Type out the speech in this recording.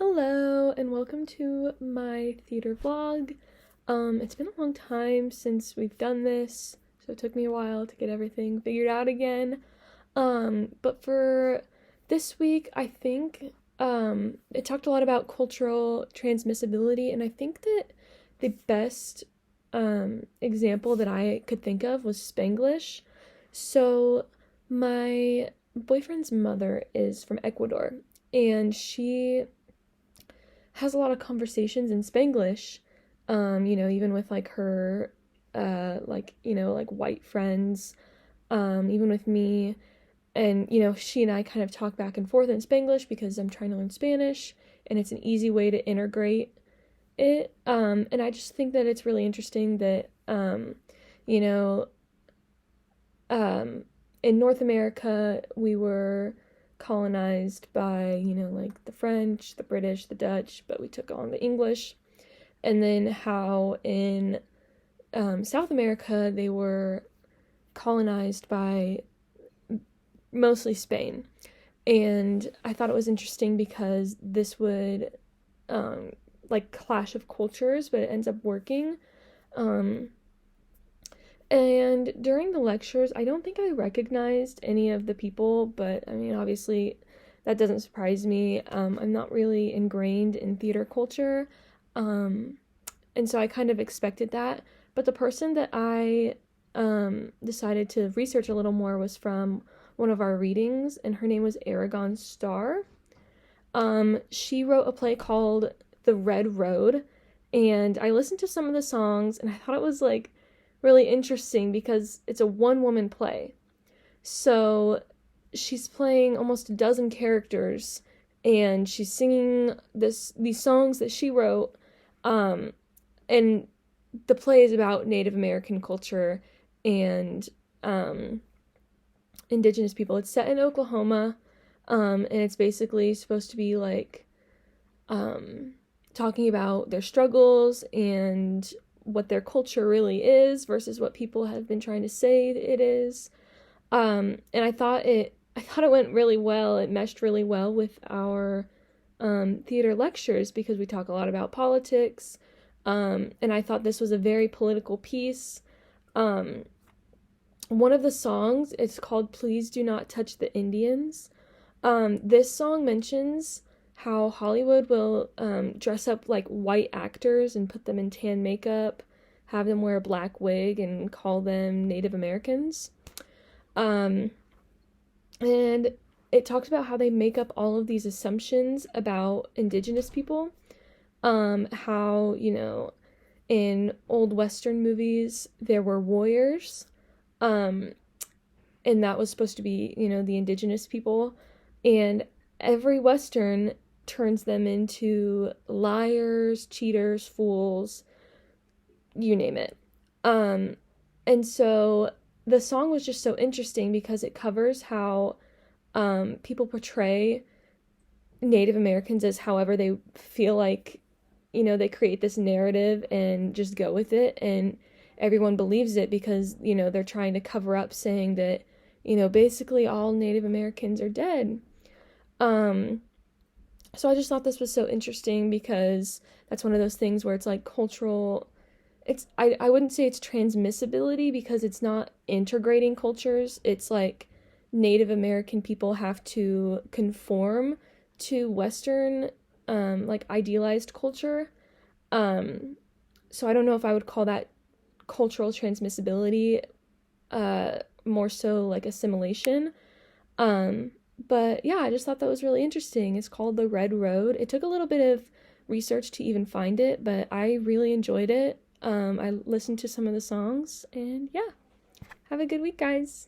Hello and welcome to my theater vlog. It's been a long time since we've done this, so it took me a while to get everything figured out again. But for this week, I think it talked a lot about cultural transmissibility, and I think that the best example that I could think of was Spanglish. So my boyfriend's mother is from Ecuador, and she has a lot of conversations in Spanglish, even with like her, like white friends, even with me. And, she and I kind of talk back and forth in Spanglish because I'm trying to learn Spanish and it's an easy way to integrate it. And I just think that it's really interesting that, you know, in North America, we were colonized by, like the French, the British, the Dutch, but we took on the English. And then how in South America, they were colonized by mostly Spain. And I thought it was interesting because this would, clash of cultures, but it ends up working. And during the lectures, I don't think I recognized any of the people, but I mean, obviously, that doesn't surprise me. I'm not really ingrained in theater culture, and so I kind of expected that. But the person that I decided to research a little more was from one of our readings, and her name was Aragon Starr. She wrote a play called The Red Road, and I listened to some of the songs, and I thought it was like really interesting because it's a one-woman play. So she's playing almost a dozen characters, and she's singing these songs that she wrote, and the play is about Native American culture and indigenous people. It's set in Oklahoma, and it's basically supposed to be like talking about their struggles and what their culture really is versus what people have been trying to say it is. And I thought it went really well. It meshed really well with our theater lectures because we talk a lot about politics. And I thought this was a very political piece. One of the songs, it's called Please Do Not Touch the Indians. This song mentions how Hollywood will dress up like white actors and put them in tan makeup, have them wear a black wig, and call them Native Americans. And it talks about how they make up all of these assumptions about indigenous people. How, in old Western movies, there were warriors, and that was supposed to be, the indigenous people. And every Western turns them into liars, cheaters, fools, you name it. And so the song was just so interesting because it covers how people portray Native Americans as however they feel like, they create this narrative and just go with it, and everyone believes it because, they're trying to cover up saying that, basically all Native Americans are dead. So I just thought this was so interesting because that's one of those things where it's like cultural, I wouldn't say it's transmissibility because it's not integrating cultures. It's like Native American people have to conform to Western, idealized culture. So I don't know if I would call that cultural transmissibility, more so like assimilation. But yeah, I just thought that was really interesting. It's called The Red Road. It took a little bit of research to even find it, but I really enjoyed it. I listened to some of the songs, and yeah, have a good week, guys.